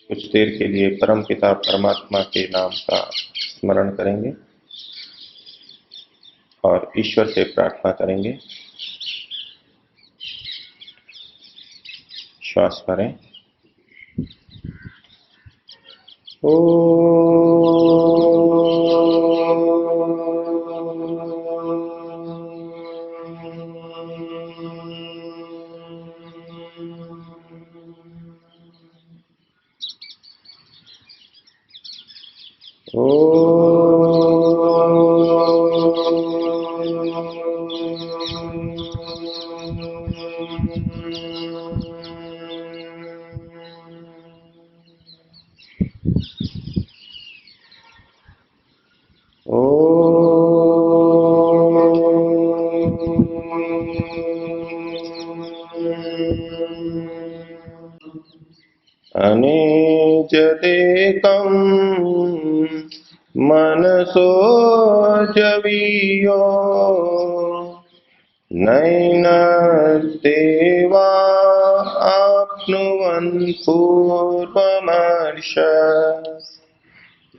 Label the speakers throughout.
Speaker 1: कुछ देर के लिए परम पिता परमात्मा के नाम का स्मरण करेंगे और ईश्वर से प्रार्थना करेंगे। श्वास भरें। अनेजदेकं मनसो जवीयो नैनस्तेवा आप्नुवन् पूर्वमर्श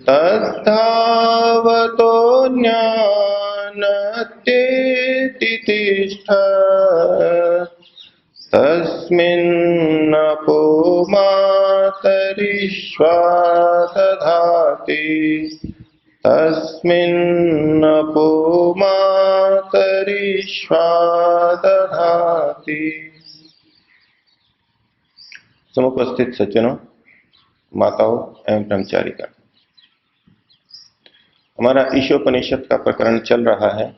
Speaker 1: तद्धावतो ज्ञानत्येति तिष्ठत् तस्मिन्नपो मातरिश्वा दधाति तस्मिन्नपो मातरिश्वा दधाति। समुपस्थित सज्जनों, माताओं एवं ब्रह्मचारिका, हमारा ईशोपनिषद का प्रकरण चल रहा है।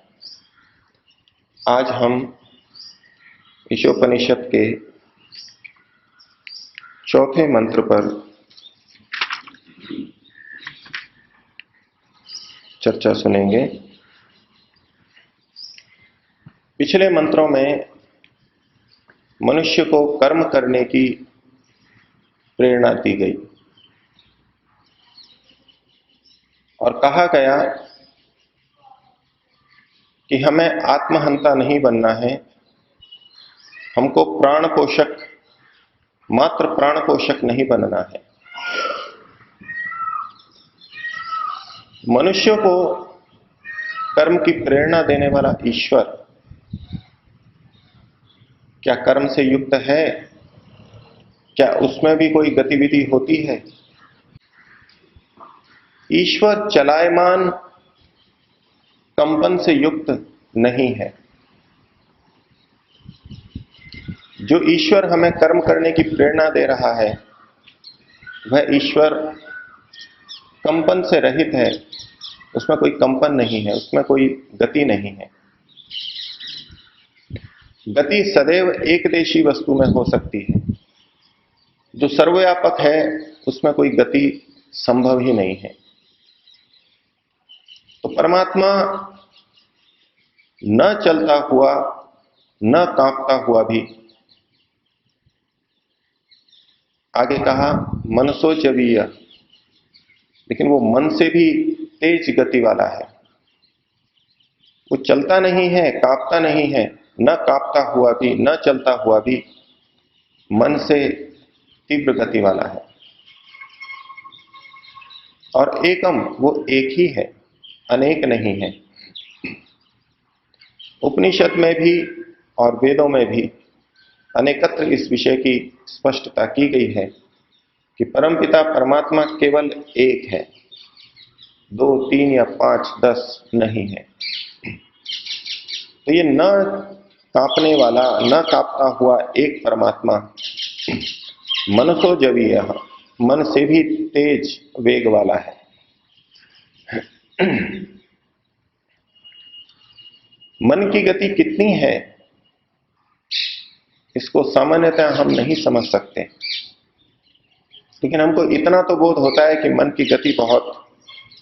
Speaker 1: आज हम ईशोपनिषद के चौथे मंत्र पर चर्चा सुनेंगे। पिछले मंत्रों में मनुष्य को कर्म करने की प्रेरणा दी गई और कहा गया कि हमें आत्महंता नहीं बनना है, हमको प्राण पोषक, मात्र प्राण पोषक नहीं बनना है। मनुष्य को कर्म की प्रेरणा देने वाला ईश्वर क्या कर्म से युक्त है? क्या उसमें भी कोई गतिविधि होती है? ईश्वर चलायमान कंपन से युक्त नहीं है। जो ईश्वर हमें कर्म करने की प्रेरणा दे रहा है वह ईश्वर कंपन से रहित है, उसमें कोई कंपन नहीं है, उसमें कोई गति नहीं है। गति सदैव एकदेशी वस्तु में हो सकती है, जो सर्वव्यापक है उसमें कोई गति संभव ही नहीं है। तो परमात्मा न चलता हुआ न कांपता हुआ भी, आगे कहा मनसोचवीय, लेकिन वो मन से भी तेज गति वाला है। वो चलता नहीं है, कांपता नहीं है, न कांपता हुआ भी न चलता हुआ भी मन से तीव्र गति वाला है। और एकम, वो एक ही है, अनेक नहीं है। उपनिषद में भी और वेदों में भी अनेकत्र इस विषय की स्पष्टता की गई है कि परमपिता परमात्मा केवल एक है, 2, 3 या 5, 10 नहीं है। तो ये न कांपने वाला, न कांपता हुआ एक परमात्मा मनसो जवीय, मन से भी तेज वेग वाला है। मन की गति कितनी है इसको सामान्यतः हम नहीं समझ सकते, लेकिन हमको इतना तो बोध होता है कि मन की गति बहुत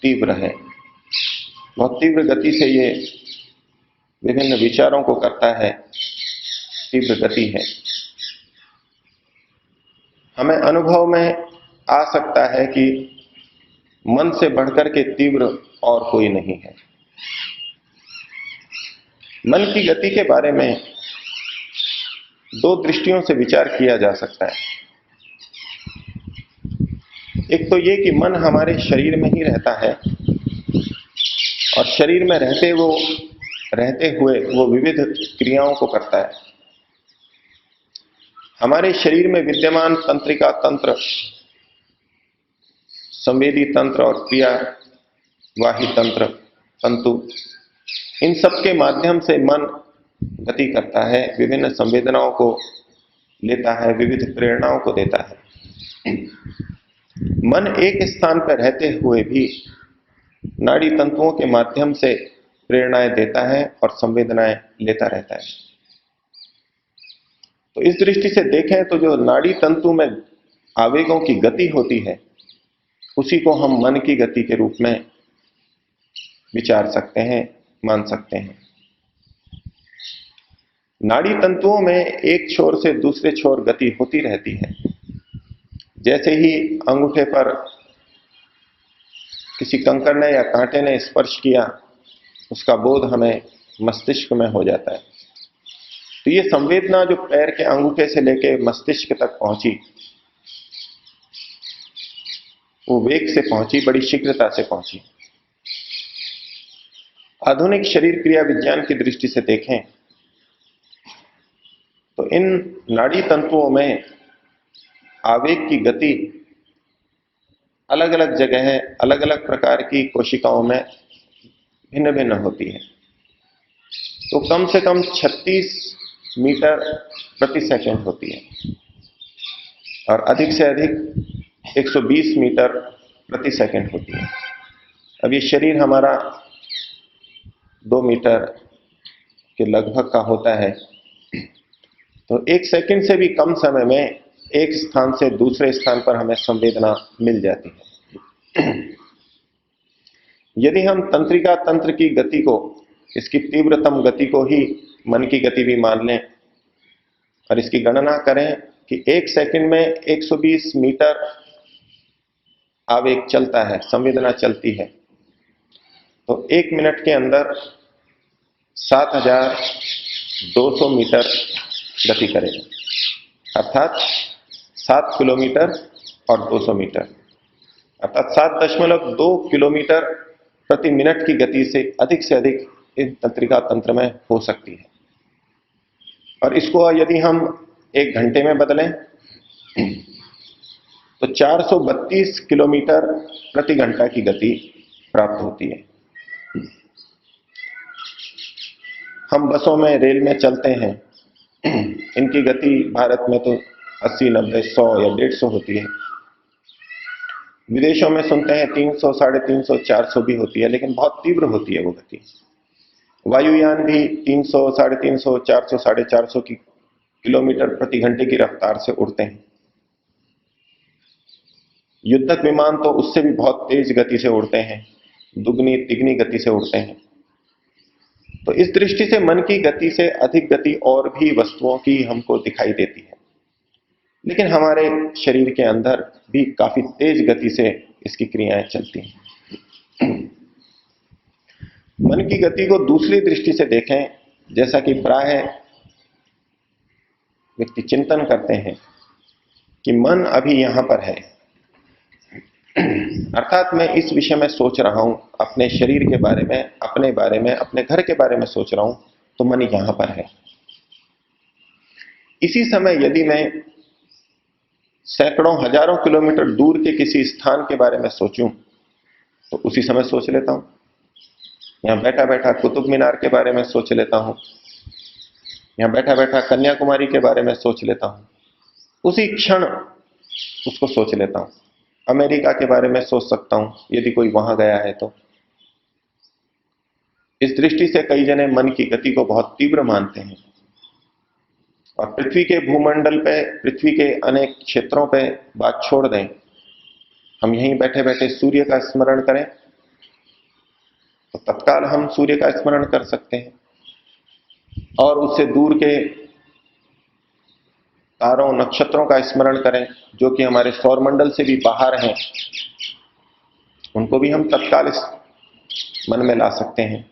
Speaker 1: तीव्र है, बहुत तीव्र गति से ये विभिन्न विचारों को करता है, तीव्र गति है। हमें अनुभव में आ सकता है कि मन से बढ़कर के तीव्र और कोई नहीं है। मन की गति के बारे में दो दृष्टियों से विचार किया जा सकता है। एक तो ये कि मन हमारे शरीर में ही रहता है और शरीर में रहते हुए वो विविध क्रियाओं को करता है। हमारे शरीर में विद्यमान तंत्रिका तंत्र, संवेदी तंत्र और क्रियावाही तंत्र, तंतु, इन सब के माध्यम से मन गति करता है, विभिन्न संवेदनाओं को लेता है, विविध प्रेरणाओं को देता है। मन एक स्थान पर रहते हुए भी नाड़ी तंतुओं के माध्यम से प्रेरणाएं देता है और संवेदनाएं लेता रहता है। तो इस दृष्टि से देखें तो जो नाड़ी तंतु में आवेगों की गति होती है, उसी को हम मन की गति के रूप में विचार सकते हैं, मान सकते हैं। नाड़ी तंतुओं में एक छोर से दूसरे छोर गति होती रहती है। जैसे ही अंगूठे पर किसी कंकड़ ने या कांटे ने स्पर्श किया, उसका बोध हमें मस्तिष्क में हो जाता है। तो ये संवेदना जो पैर के अंगूठे से लेकर मस्तिष्क तक पहुंची, वो वेग से पहुंची, बड़ी शीघ्रता से पहुंची। आधुनिक शरीर क्रिया विज्ञान की दृष्टि से देखें तो इन नाड़ी तंतुओं में आवेग की गति अलग अलग जगह है, अलग अलग प्रकार की कोशिकाओं में भिन्न भिन्न होती है। तो कम से कम 36 मीटर प्रति सेकंड होती है और अधिक से अधिक 120 मीटर प्रति सेकंड होती है। अब ये शरीर हमारा 2 मीटर के लगभग का होता है, तो 1 सेकंड से भी कम समय में एक स्थान से दूसरे स्थान पर हमें संवेदना मिल जाती है। यदि हम तंत्रिका तंत्र की गति को, इसकी तीव्रतम गति को ही मन की गति भी मान लें और इसकी गणना करें कि 1 सेकंड में 120 मीटर आवेग चलता है, संवेदना चलती है, तो 1 मिनट के अंदर 7200 मीटर गति करेगा, अर्थात 7 किलोमीटर और 200 मीटर, अर्थात 7.2 किलोमीटर प्रति मिनट की गति से अधिक इस तंत्रिका तंत्र में हो सकती है। और इसको यदि हम 1 घंटे में बदलें तो 432 किलोमीटर प्रति घंटा की गति प्राप्त होती है। हम बसों में, रेल में चलते हैं, इनकी गति भारत में तो 80, 90, 100 या 150 होती है। विदेशों में सुनते हैं 300, 350, 400 भी होती है, लेकिन बहुत तीव्र होती है वो गति। वायुयान भी 300, 350, 400, 450 की किलोमीटर प्रति घंटे की रफ्तार से उड़ते हैं। युद्धक विमान तो उससे भी बहुत तेज गति से उड़ते हैं, दुगनी तिगनी गति से उड़ते हैं। तो इस दृष्टि से मन की गति से अधिक गति और भी वस्तुओं की हमको दिखाई देती है, लेकिन हमारे शरीर के अंदर भी काफी तेज गति से इसकी क्रियाएं चलती हैं। मन की गति को दूसरी दृष्टि से देखें, जैसा कि प्राय व्यक्ति चिंतन करते हैं कि मन अभी यहां पर है, अर्थात मैं इस विषय में सोच रहा हूं, अपने शरीर के बारे में, अपने बारे में, अपने घर के बारे में सोच रहा हूं, तो मन यहां पर है। इसी समय यदि मैं सैकड़ों हजारों किलोमीटर दूर के किसी स्थान के बारे में सोचूं तो उसी समय सोच लेता हूं। यहां बैठा बैठा कुतुब मीनार के बारे में सोच लेता हूं, यहां बैठा बैठा कन्याकुमारी के बारे में सोच लेता हूं, उसी क्षण उसको सोच लेता हूं। अमेरिका के बारे में सोच सकता हूं यदि कोई वहां गया है तो। इस दृष्टि से कई जने मन की गति को बहुत तीव्र मानते हैं और पृथ्वी के भूमंडल पे, पृथ्वी के अनेक क्षेत्रों पे बात छोड़ दें, हम यहीं बैठे बैठे सूर्य का स्मरण करें तो तत्काल हम सूर्य का स्मरण कर सकते हैं। और उससे दूर के तारों नक्षत्रों का स्मरण करें जो कि हमारे सौरमंडल से भी बाहर हैं, उनको भी हम तत्काल इस मन में ला सकते हैं।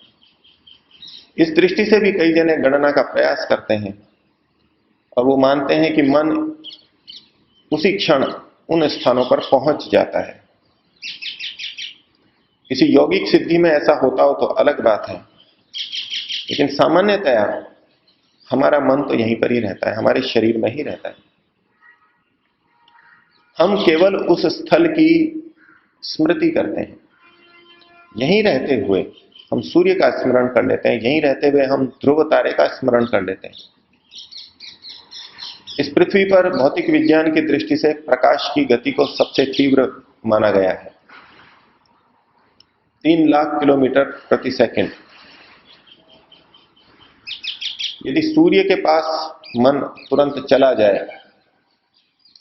Speaker 1: इस दृष्टि से भी कई जने गणना का प्रयास करते हैं और वो मानते हैं कि मन उसी क्षण उन स्थानों पर पहुंच जाता है। किसी यौगिक सिद्धि में ऐसा होता हो तो अलग बात है, लेकिन सामान्यतया हमारा मन तो यहीं पर ही रहता है, हमारे शरीर में ही रहता है। हम केवल उस स्थल की स्मृति करते हैं। यहीं रहते हुए हम सूर्य का स्मरण कर लेते हैं, यहीं रहते हुए हम ध्रुव तारे का स्मरण कर लेते हैं। इस पृथ्वी पर भौतिक विज्ञान की दृष्टि से प्रकाश की गति को सबसे तीव्र माना गया है, 3 लाख किलोमीटर प्रति सेकंड। यदि सूर्य के पास मन तुरंत चला जाए,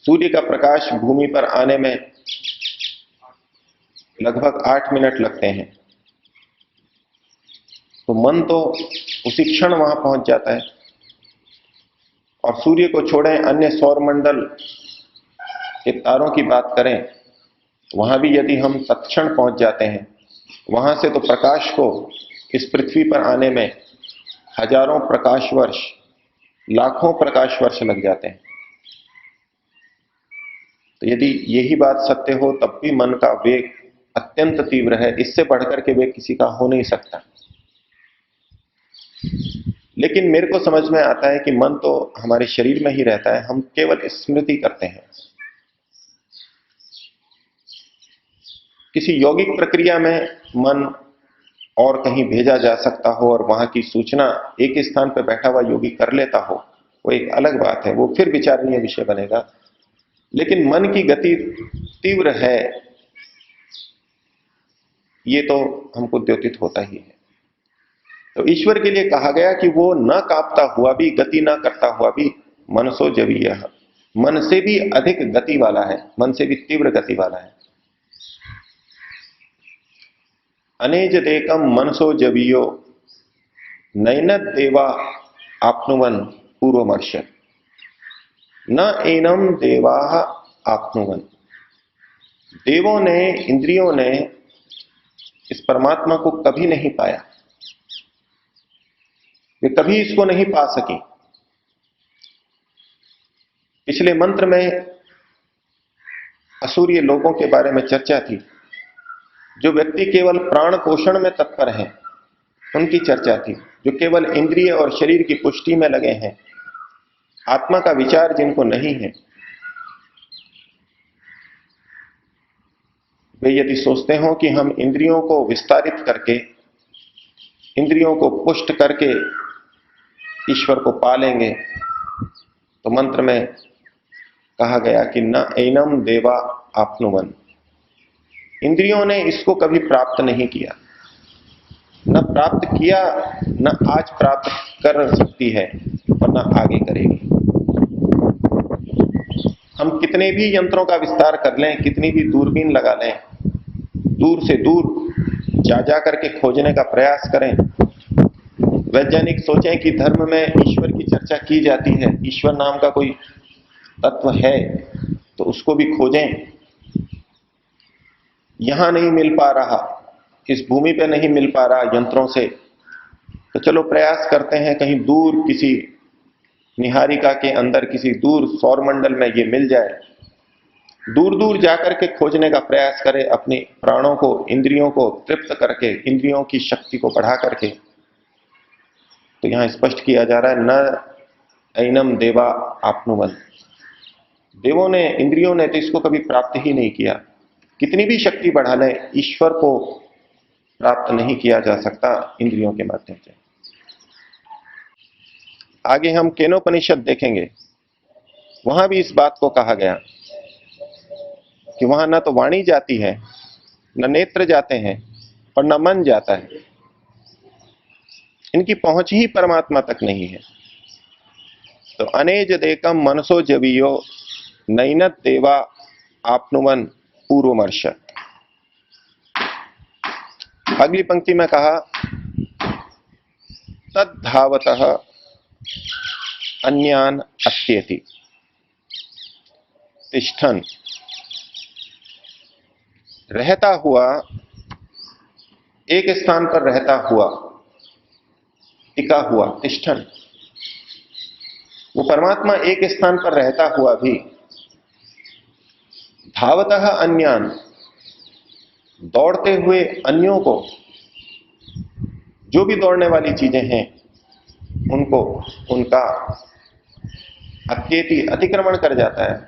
Speaker 1: सूर्य का प्रकाश भूमि पर आने में लगभग 8 मिनट लगते हैं, तो मन तो उसी क्षण वहां पहुंच जाता है। और सूर्य को छोड़ें, अन्य सौरमंडल के तारों की बात करें, वहां भी यदि हम तत्क्षण पहुंच जाते हैं, वहां से तो प्रकाश को इस पृथ्वी पर आने में हजारों प्रकाश वर्ष, लाखों प्रकाश वर्ष लग जाते हैं। तो यदि यही बात सत्य हो तब भी मन का वेग अत्यंत तीव्र है, इससे बढ़कर के वेग किसी का हो नहीं सकता। लेकिन मेरे को समझ में आता है कि मन तो हमारे शरीर में ही रहता है, हम केवल स्मृति करते हैं। किसी यौगिक प्रक्रिया में मन और कहीं भेजा जा सकता हो और वहां की सूचना एक स्थान पर बैठा हुआ योगी कर लेता हो, वो एक अलग बात है, वो फिर विचारणीय विषय बनेगा। लेकिन मन की गति तीव्र है, ये तो हमको द्योतित होता ही है। तो ईश्वर के लिए कहा गया कि वो न कांपता हुआ भी, गति न करता हुआ भी मनसो जवीयः, मन से भी अधिक गति वाला है, मन से भी तीव्र गति वाला है। अनेज देकम मनसो जवीयो नैनद देवा आपनुवन पूर्वमर्श न एनम देवा आपनुवन। देवों ने, इंद्रियों ने इस परमात्मा को कभी नहीं पाया, वे कभी इसको नहीं पा सके। पिछले मंत्र में असुरीय लोगों के बारे में चर्चा थी, जो व्यक्ति केवल प्राण पोषण में तत्पर हैं, उनकी चर्चा थी। जो केवल इंद्रिय और शरीर की पुष्टि में लगे हैं, आत्मा का विचार जिनको नहीं है, वे यदि सोचते हो कि हम इंद्रियों को विस्तारित करके, इंद्रियों को पुष्ट करके ईश्वर को पा लेंगे, तो मंत्र में कहा गया कि न एनम देवा आपनुवन। इंद्रियों ने इसको कभी प्राप्त नहीं किया, न प्राप्त किया, न आज प्राप्त कर सकती है और न आगे करेगी। हम कितने भी यंत्रों का विस्तार कर लें, कितनी भी दूरबीन लगा लें, दूर से दूर जा करके खोजने का प्रयास करें, वैज्ञानिक सोचें कि धर्म में ईश्वर की चर्चा की जाती है, ईश्वर नाम का कोई तत्व है, तो उसको भी खोजें, यहां नहीं मिल पा रहा, इस भूमि पे नहीं मिल पा रहा यंत्रों से, तो चलो प्रयास करते हैं कहीं दूर किसी निहारिका के अंदर, किसी दूर सौरमंडल में ये मिल जाए। दूर दूर जाकर के खोजने का प्रयास करें, अपने प्राणों को, इंद्रियों को तृप्त करके, इंद्रियों की शक्ति को बढ़ा करके। तो यहां स्पष्ट किया जा रहा है, न ऐनम देवा आपनुवन। देवों ने, इंद्रियों ने तो इसको कभी प्राप्त ही नहीं किया। कितनी भी शक्ति बढ़ा ले, ईश्वर को प्राप्त नहीं किया जा सकता इंद्रियों के माध्यम से। आगे हम केनोपनिषद देखेंगे, वहां भी इस बात को कहा गया कि वहां न तो वाणी जाती है, न नेत्र जाते हैं, और न मन जाता है। इनकी पहुंच ही परमात्मा तक नहीं है। तो अनेज देकम मनसो जवीयो नैनत देवा आपनुवन पूर्वमर्श। अगली पंक्ति में कहा तद्धावतः अन्यान अत्येति तिष्ठन। रहता हुआ, एक स्थान पर रहता हुआ, टिका हुआ, तिष्ठन। वो परमात्मा एक स्थान पर रहता हुआ भी धावतः अन्यान, दौड़ते हुए अन्यों को, जो भी दौड़ने वाली चीजें हैं उनको, उनका अत्येति, अतिक्रमण कर जाता है,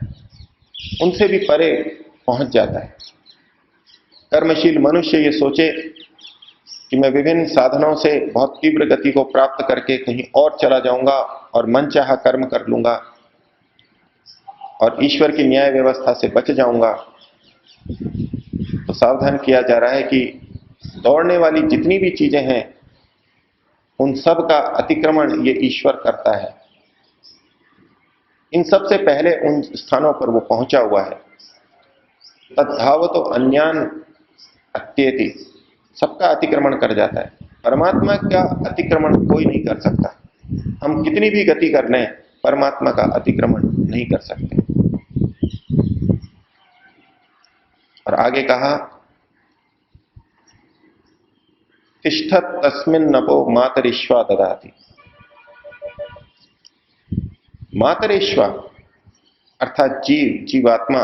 Speaker 1: उनसे भी परे पहुंच जाता है। कर्मशील मनुष्य ये सोचे कि मैं विभिन्न साधनों से बहुत तीव्र गति को प्राप्त करके कहीं और चला जाऊंगा और मनचाहा कर्म कर लूंगा और ईश्वर की न्याय व्यवस्था से बच जाऊंगा, तो सावधान किया जा रहा है कि दौड़ने वाली जितनी भी चीजें हैं उन सब का अतिक्रमण ये ईश्वर करता है। इन सब से पहले उन स्थानों पर वो पहुंचा हुआ है। तद्धावतो अन्यान अत्येति, सबका अतिक्रमण कर जाता है। परमात्मा का अतिक्रमण कोई नहीं कर सकता। हम कितनी भी गति कर लें, परमात्मा का अतिक्रमण नहीं कर सकते। और आगे कहा तिष्ठत तस्मिन् नभो मातरिश्वा ददाति। मातरिश्वा अर्थात जीव, जीवात्मा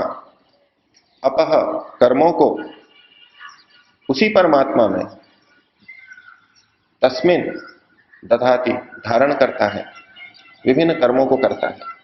Speaker 1: अपह, कर्मों को उसी परमात्मा में, तस्मिन् दधाति, धारण करता है, विभिन्न कर्मों को करता है।